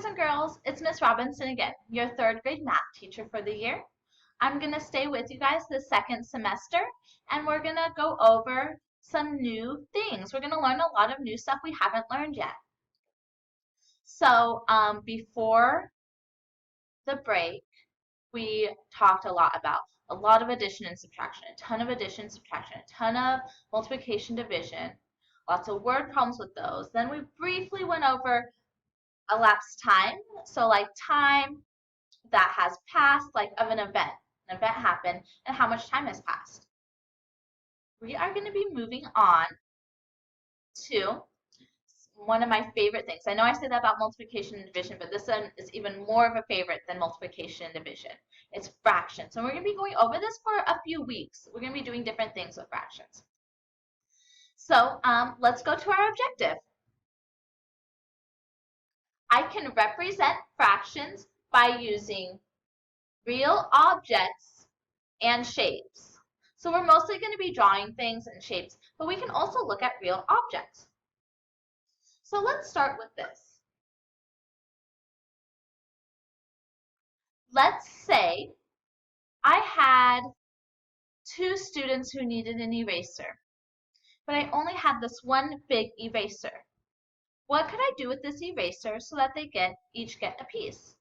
Boys and girls, it's Miss Robinson again, your third grade math teacher for the year. I'm going to stay with you guys the second semester, and we're going to go over some new things. We're going to learn a lot of new stuff we haven't learned yet. So before the break, we talked a lot about a lot of addition and subtraction, a ton of addition, subtraction, a ton of multiplication, division, lots of word problems with those. Then we briefly went over elapsed time, so like time that has passed, like of an event. An event happened and how much time has passed. We are going to be moving on to one of my favorite things. I know I say that about multiplication and division, but this one is even more of a favorite than multiplication and division. It's fractions. And we're going to be going over this for a few weeks. We're going to be doing different things with fractions. So let's go to our objective. I can represent fractions by using real objects and shapes. So we're mostly going to be drawing things and shapes, but we can also look at real objects. So let's start with this. Let's say I had 2 students who needed an eraser, but I only had this one big eraser. What could I do with this eraser so that they each get a piece?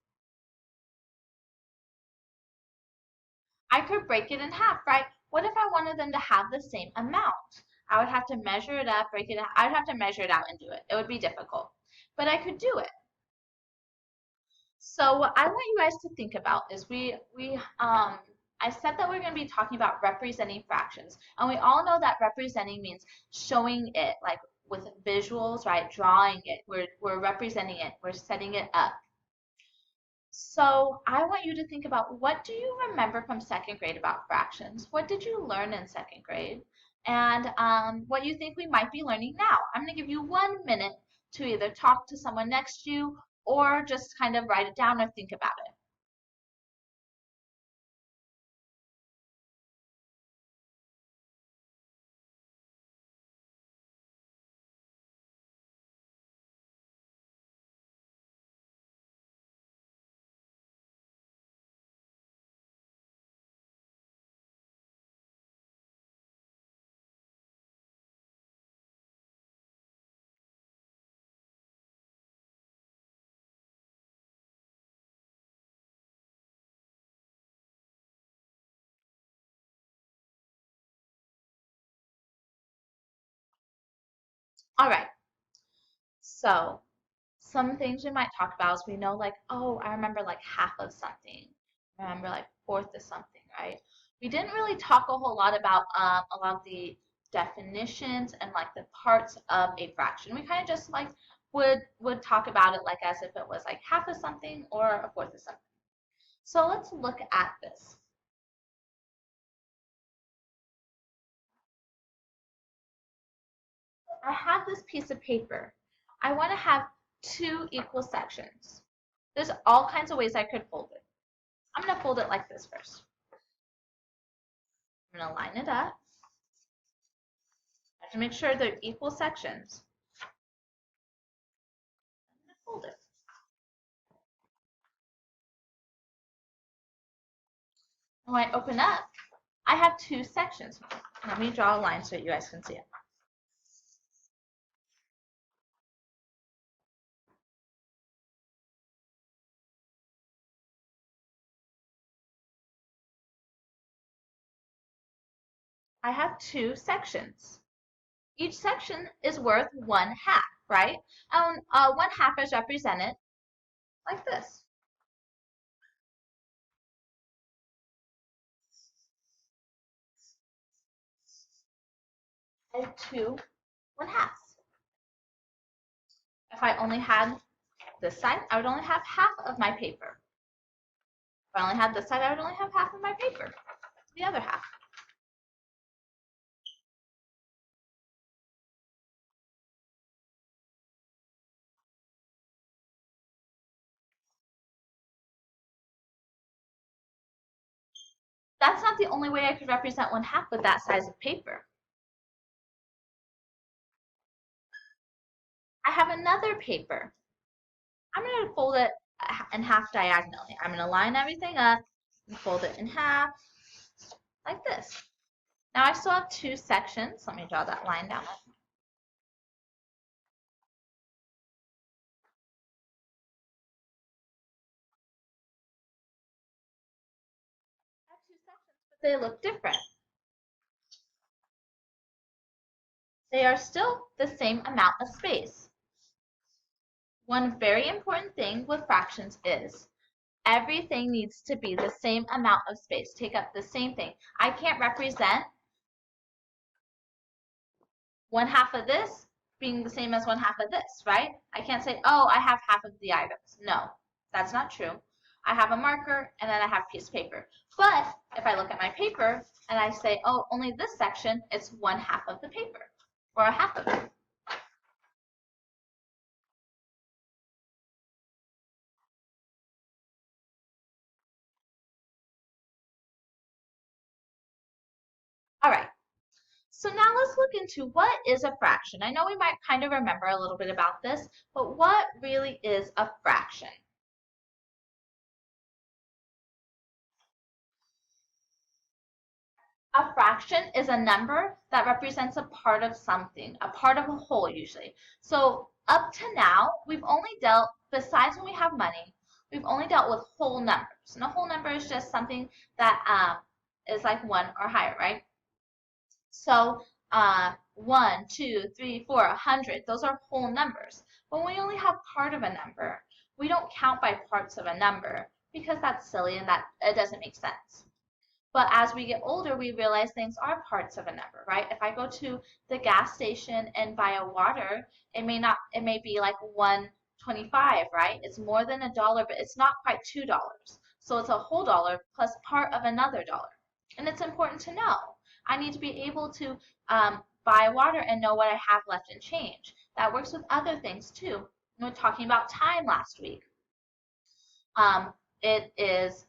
I could break it in half, right? What if I wanted them to have the same amount? I would have to measure it up, break it out. I would have to measure it out and do it. It would be difficult, but I could do it. So what I want you guys to think about is I said that we're going to be talking about representing fractions, and we all know that representing means showing it, like with visuals, right? Drawing it. We're representing it. We're setting it up. So I want you to think about, what do you remember from second grade about fractions? What did you learn in second grade? And what you think we might be learning now. I'm going to give you 1 minute to either talk to someone next to you or just kind of write it down or think about it. All right. So some things we might talk about is we know, like, oh, I remember like half of something. I remember like fourth of something, right? We didn't really talk a whole lot about a lot of the definitions and like the parts of a fraction. We kind of just like would talk about it like as if it was like half of something or a fourth of something. So let's look at this. I have this piece of paper. I want to have 2 equal sections. There's all kinds of ways I could fold it. I'm going to fold it like this first. I'm going to line it up. I have to make sure they're equal sections. I'm going to fold it. When I open up, I have 2 sections. Let me draw a line so that you guys can see it. I have 2 sections. Each section is worth 1/2, right? And 1/2 is represented like this. I have 2 1/2. If I only had this side, I would only have half of my paper. If I only had this side, I would only have half of my paper. The other half. That's not the only way I could represent 1/2 with that size of paper. I have another paper. I'm going to fold it in half diagonally. I'm going to line everything up and fold it in half like this. Now I still have two sections. Let me draw that line down. I have two sections, but they look different. They are still the same amount of space. One very important thing with fractions is everything needs to be the same amount of space, take up the same thing. I can't represent one half of this being the same as one half of this, right? I can't say, oh, I have half of the items. No, that's not true. I have a marker and then I have a piece of paper. But if I look at my paper and I say, oh, only this section, it's one half of the paper or a half of it. All right. So now let's look into what is a fraction. I know we might kind of remember a little bit about this, but what really is a fraction? A fraction is a number that represents a part of something, a part of a whole usually. So up to now, we've only dealt, besides when we have money, we've only dealt with whole numbers. And a whole number is just something that is like one or higher, right? So 1, 2, 3, 4, 100, those are whole numbers. When we only have part of a number, we don't count by parts of a number because that's silly and that it doesn't make sense. But as we get older, we realize things are parts of a number, right? If I go to the gas station and buy a water, it may be like 1.25, right? It's more than $1, but it's not quite $2. So it's a whole dollar plus part of another dollar. And it's important to know. I need to be able to buy water and know what I have left in change. That works with other things too. We were talking about time last week. It is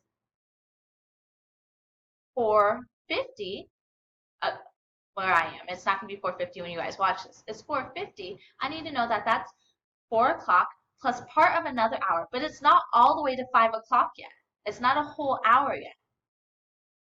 4:50 where I am. It's not going to be 4:50 when you guys watch this. It's 4:50. I need to know that that's 4 o'clock plus part of another hour, but it's not all the way to 5 o'clock yet. It's not a whole hour yet.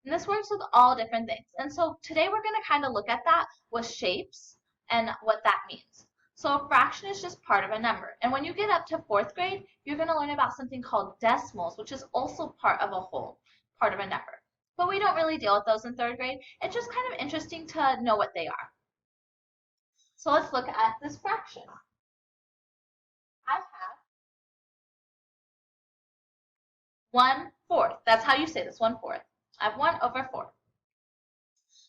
And this works with all different things. And so today we're going to kind of look at that with shapes and what that means. So a fraction is just part of a number. And when you get up to fourth grade, you're going to learn about something called decimals, which is also part of a whole, part of a number. But we don't really deal with those in third grade. It's just kind of interesting to know what they are. So let's look at this fraction. I have 1/4. That's how you say this, 1/4. I have 1/4.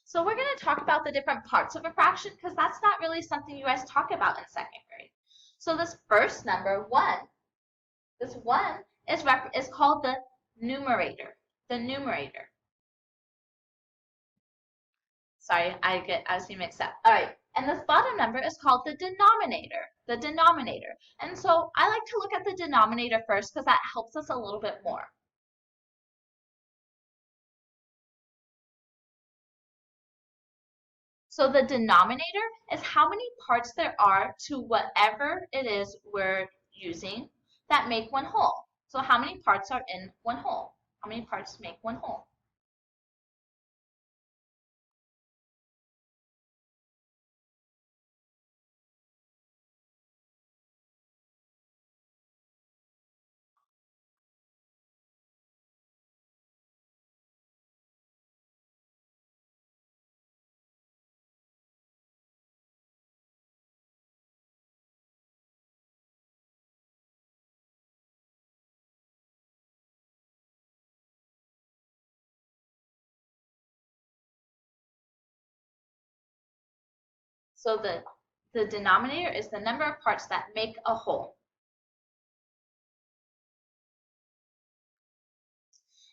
So we're going to talk about the different parts of a fraction because that's not really something you guys talk about in second grade. So this first number, 1, this 1 is called the numerator. The numerator. Sorry, I was getting mixed up. All right, and this bottom number is called the denominator. The denominator. And so I like to look at the denominator first because that helps us a little bit more. So the denominator is how many parts there are to whatever it is we're using that make one whole. So how many parts are in one whole? How many parts make one whole? So the denominator is the number of parts that make a whole.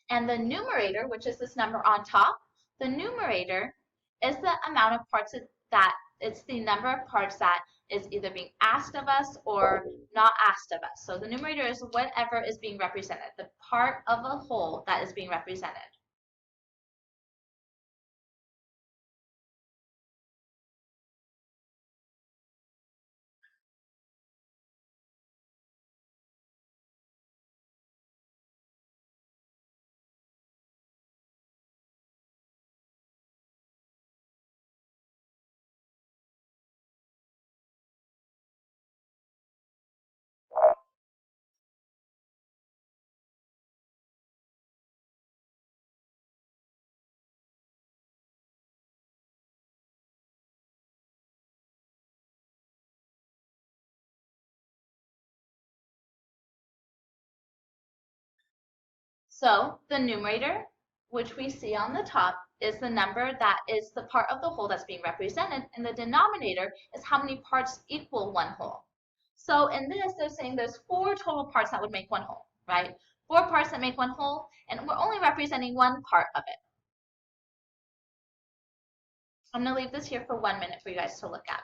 And the numerator, which is this number on top, the numerator is the amount of parts that it's the number of parts that is either being asked of us or not asked of us. So the numerator is whatever is being represented, the part of a whole that is being represented. So the numerator, which we see on the top, is the number that is the part of the whole that's being represented, and the denominator is how many parts equal one whole. So in this, they're saying there's 4 total parts that would make one whole, right? 4 parts that make one whole, and we're only representing one part of it. I'm going to leave this here for 1 minute for you guys to look at.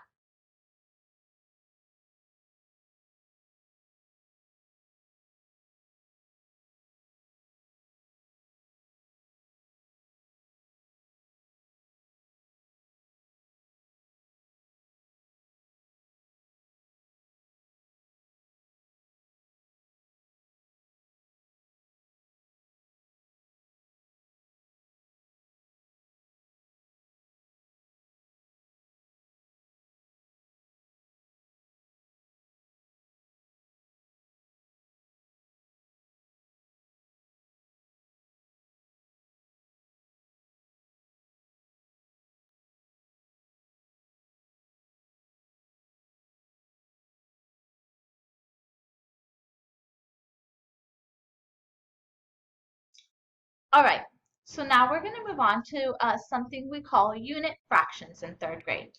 All right, so now we're going to move on to something we call unit fractions in 3rd grade.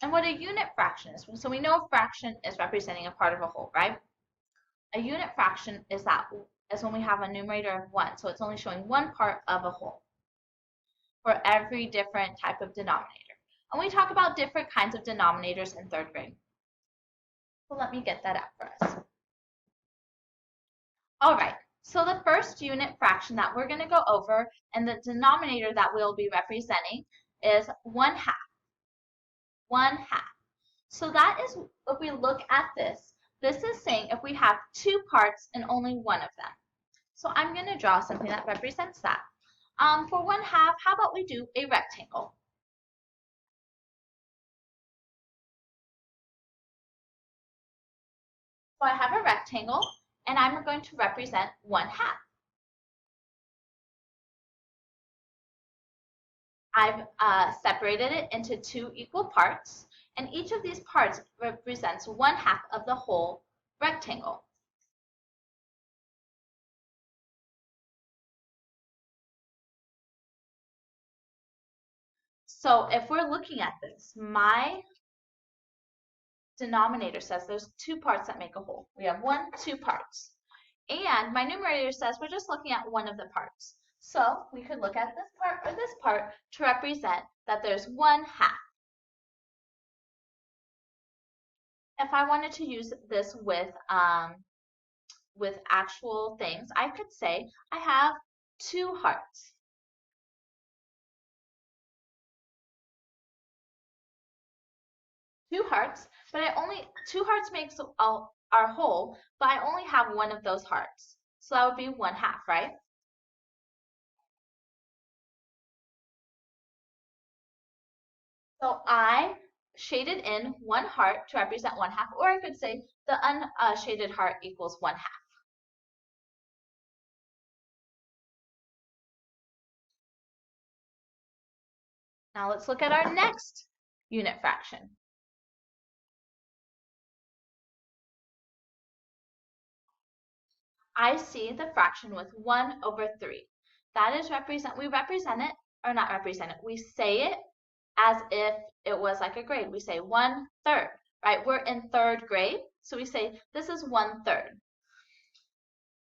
And what a unit fraction is, so we know a fraction is representing a part of a whole, right? A unit fraction is when we have a numerator of 1, so it's only showing one part of a whole for every different type of denominator. And we talk about different kinds of denominators in 3rd grade. So let me get that out for us. All right, so the first unit fraction that we're going to go over and the denominator that we'll be representing is 1/2. 1/2. So that is, if we look at this, this is saying if we have 2 parts and only one of them. So I'm going to draw something that represents that. For 1/2, how about we do a rectangle? So I have a rectangle, and I'm going to represent 1/2. I've separated it into 2 equal parts, and each of these parts represents 1/2 of the whole rectangle. So if we're looking at this, my denominator says there's 2 parts that make a whole. We have 2 parts. And my numerator says we're just looking at one of the parts. So we could look at this part or this part to represent that there's 1/2. If I wanted to use this with actual things, I could say I have 2 hearts. 2 hearts, but 2 hearts makes our whole, but I only have one of those hearts. So that would be 1/2, right? So I shaded in 1 heart to represent 1/2, or I could say the unshaded heart equals 1/2. Now let's look at our next unit fraction. I see the fraction with 1/3. That is we represent it, or not represent it, we say it as if it was like a grade. We say 1/3, right? We're in 3rd grade, so we say this is 1/3.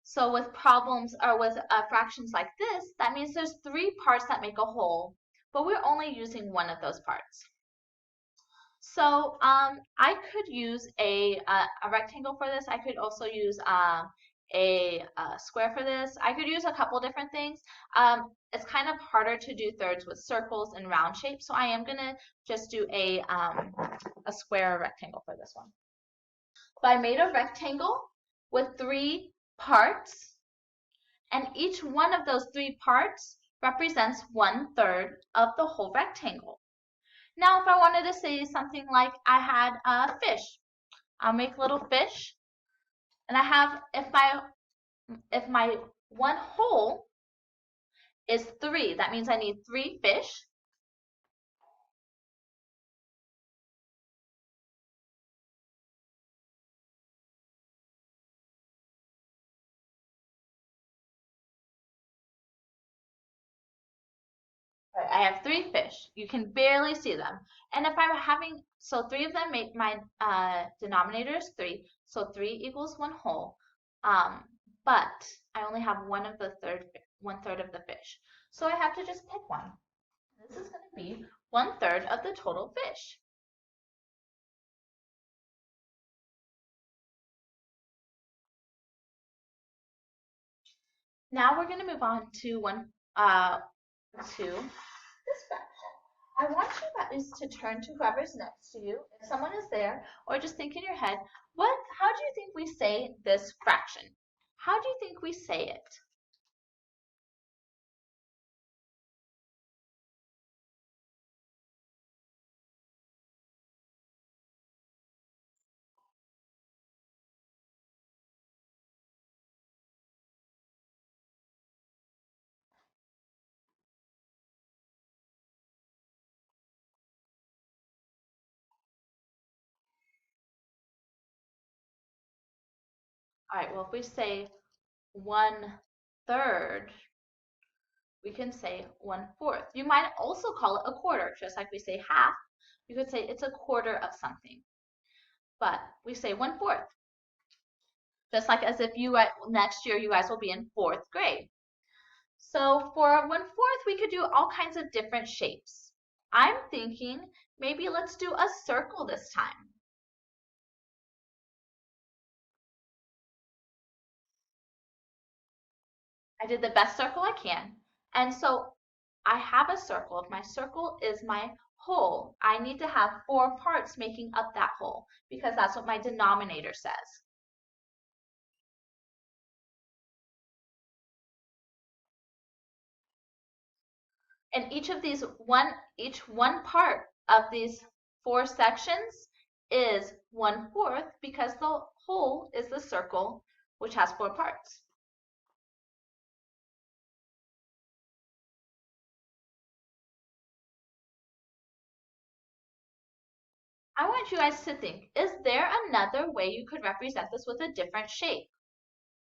So with problems or with fractions like this, that means there's 3 parts that make a whole, but we're only using one of those parts. So I could use a rectangle for this. I could also use a square for this. I could use a couple different things. It's kind of harder to do thirds with circles and round shapes, so I am going to just do a square or rectangle for this one. So I made a rectangle with 3 parts, and each one of those 3 parts represents 1/3 of the whole rectangle. Now, if I wanted to say something like I had a fish, I'll make little fish, and I have, if my one whole is 3, that means I need 3 fish. Right, I have three fish. You can barely see them. And if I'm having, so three of them make my denominator is three. So three equals one whole. Um, but I only have one third of the fish. So I have to just pick one. This is going to be one third of the total fish. Now we're going to move on to to this fraction. I want you guys to turn to whoever's next to you, if someone is there, or just think in your head, how do you think we say this fraction? How do you think we say it? All right, well, if we say one third, we can say 1/4. You might also call it a quarter, just like we say half. You could say it's a quarter of something, but we say 1/4. Just like as if next year you guys will be in fourth grade. So for 1/4, we could do all kinds of different shapes. I'm thinking maybe let's do a circle this time. I did the best circle I can. And so I have a circle. If my circle is my whole, I need to have 4 parts making up that whole because that's what my denominator says. And each one part of these 4 sections is 1/4 because the whole is the circle which has 4 parts. I want you guys to think, is there another way you could represent this with a different shape?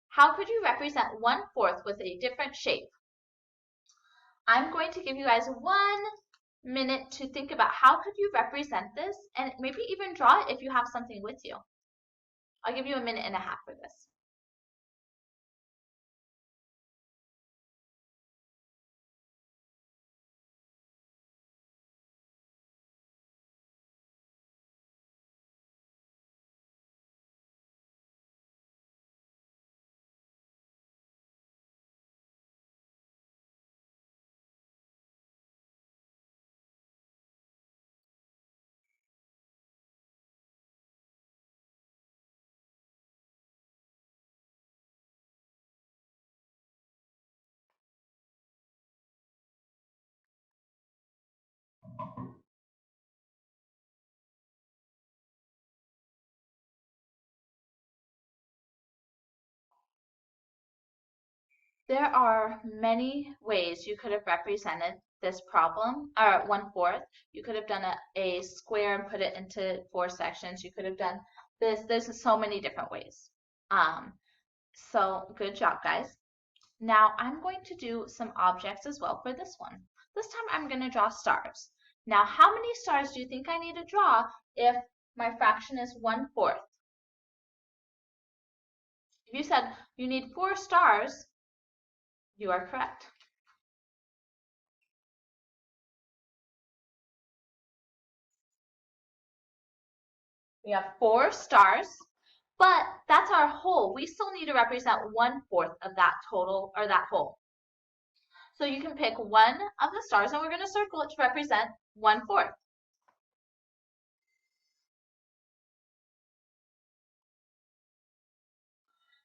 How could you represent 1/4 with a different shape? I'm going to give you guys 1 minute to think about how could you represent this and maybe even draw it if you have something with you. I'll give you a minute and a half for this. There are many ways you could have represented this problem, or 1/4. You could have done a square and put it into 4 sections. You could have done this. There's so many different ways. So good job, guys. Now I'm going to do some objects as well for this one. This time I'm going to draw stars. Now, how many stars do you think I need to draw if my fraction is 1/4? If you said you need 4 stars, you are correct. We have 4 stars, but that's our whole. We still need to represent 1/4 of that total or that whole. So you can pick one of the stars and we're going to circle it to represent 1/4.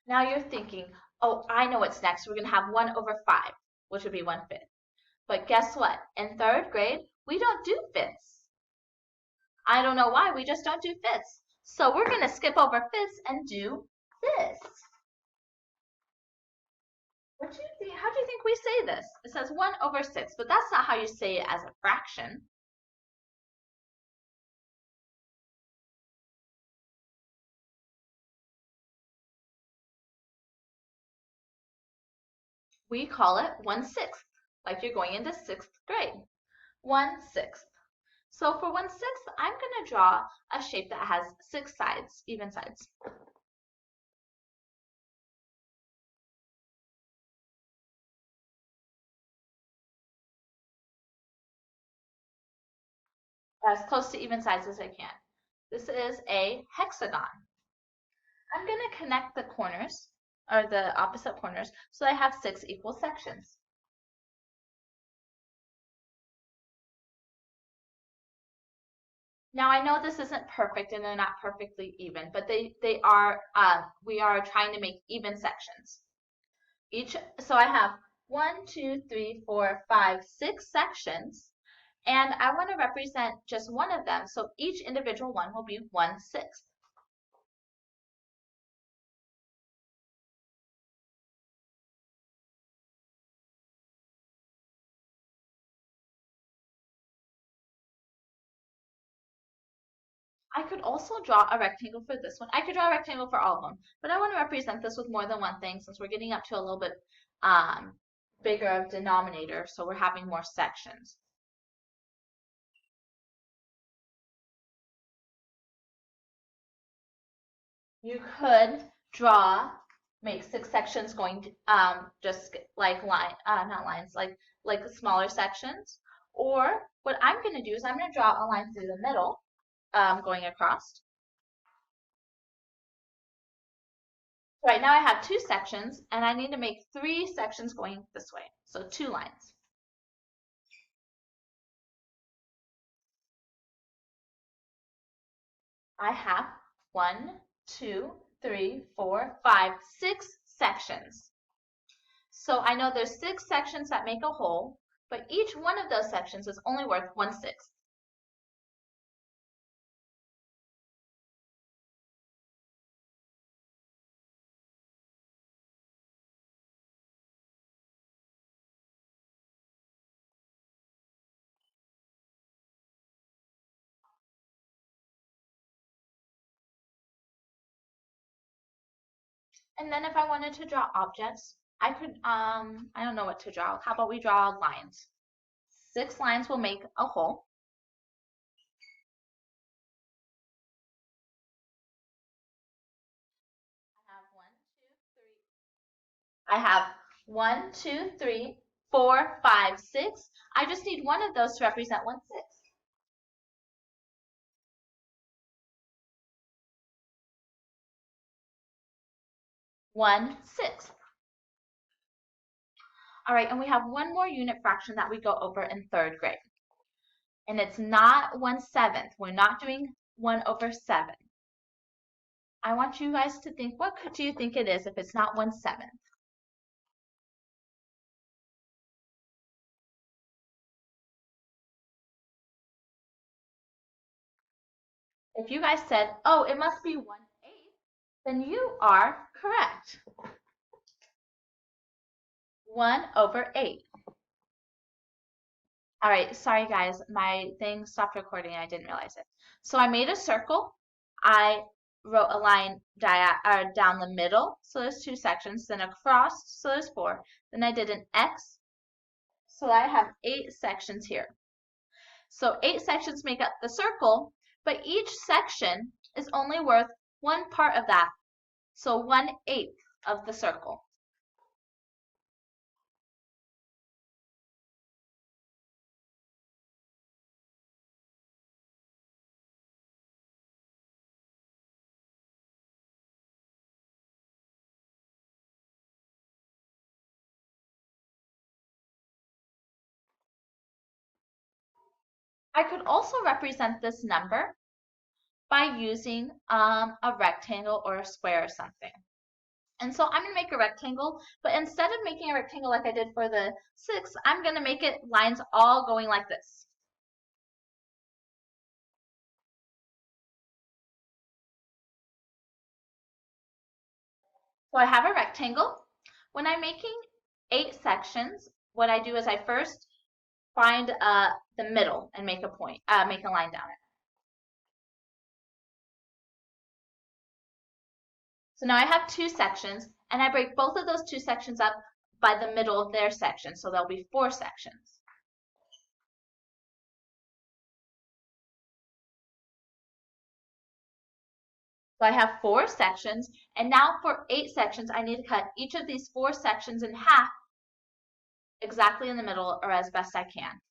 Now you're thinking, oh, I know what's next. We're going to have 1/5, which would be 1/5. But guess what? In 3rd grade, we don't do fifths. I don't know why, we just don't do fifths. So we're going to skip over fifths and do this. How do you think we say this? It says 1/6, but that's not how you say it as a fraction. We call it 1/6, like you're going into 6th grade. 1/6. So for 1/6, I'm going to draw a shape that has 6 sides, even sides. As close to even sides as I can. This is a hexagon. I'm going to connect the corners, or the opposite corners, so I have 6 equal sections. Now I know this isn't perfect and they're not perfectly even, but they are, we are trying to make even sections. So I have 1, 2, 3, 4, 5, 6 sections, and I want to represent just one of them, so each individual one will be 1/6. I could also draw a rectangle for this one. I could draw a rectangle for all of them, but I want to represent this with more than one thing since we're getting up to a little bit bigger of denominator, so we're having more sections. You could make 6 sections going just like not lines, like smaller sections. Or what I'm going to do is I'm going to draw a line through the middle going across. Right now I have 2 sections and I need to make 3 sections going this way. So 2 lines. I have 1, 2, 3, 4, 5, 6 sections. So I know there's 6 sections that make a whole, but each one of those sections is only worth 1/6. And then if I wanted to draw objects, I could, I don't know what to draw. How about we draw lines? 6 lines will make a whole. I have 1, 2, 3, 4, 5, 6. I just need one of those to represent 1/6. 1/6. All right, and we have one more unit fraction that we go over in 3rd grade. And it's not 1/7. We're not doing 1/7. I want you guys to think, what do you think it is if it's not 1/7? If you guys said, oh, it must be 1/8, then you are correct. 1/8. All right, sorry guys, my thing stopped recording and I didn't realize it. So I made a circle. I wrote a line down the middle, so there's 2 sections, then across, so there's 4. Then I did an X, so I have 8 sections here. So 8 sections make up the circle, but each section is only worth one part of that. So 1/8 of the circle. I could also represent this number by using a rectangle or a square or something. And so I'm going to make a rectangle, but instead of making a rectangle like I did for the 6, I'm going to make it lines all going like this. So I have a rectangle. When I'm making 8 sections, what I do is I first find the middle and make a point, make a line down it. So now I have 2 sections, and I break both of those 2 sections up by the middle of their section, so there'll be 4 sections. So I have 4 sections, and now for 8 sections, I need to cut each of these 4 sections in half exactly in the middle or as best I can.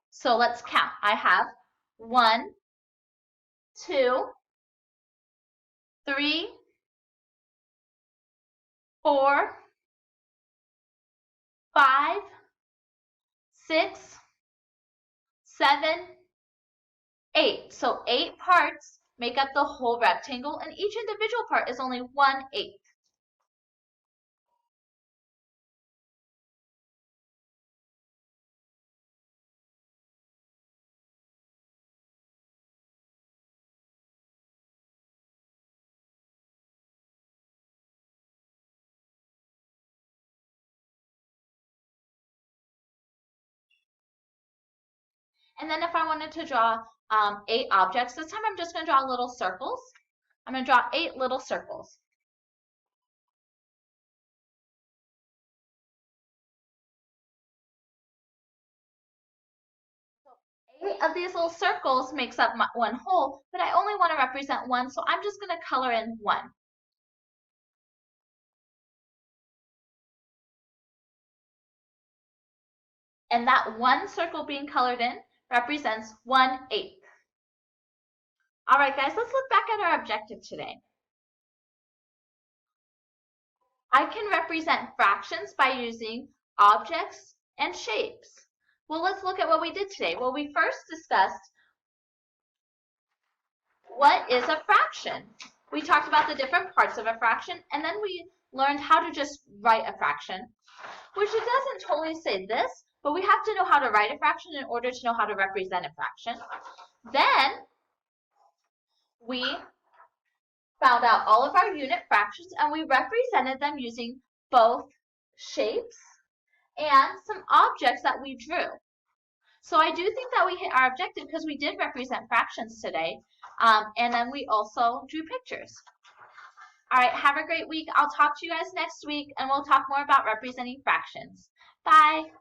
So let's count. I have 1, 2, 3, 4, 5, 6, 7, 8. So 8 parts make up the whole rectangle, and each individual part is only 1/8. And then if I wanted to draw 8 objects, this time I'm just going to draw little circles. I'm going to draw 8 little circles. 8 of these little circles makes up one whole, but I only want to represent one, so I'm just going to color in 1. And that one circle being colored in represents 1/8. All right, guys, let's look back at our objective today. I can represent fractions by using objects and shapes. Well, let's look at what we did today. Well, we first discussed what is a fraction. We talked about the different parts of a fraction, and then we learned how to just write a fraction, which it doesn't totally say this, but we have to know how to write a fraction in order to know how to represent a fraction. Then we found out all of our unit fractions, and we represented them using both shapes and some objects that we drew. So I do think that we hit our objective because we did represent fractions today, and then we also drew pictures. All right, have a great week. I'll talk to you guys next week, and we'll talk more about representing fractions. Bye.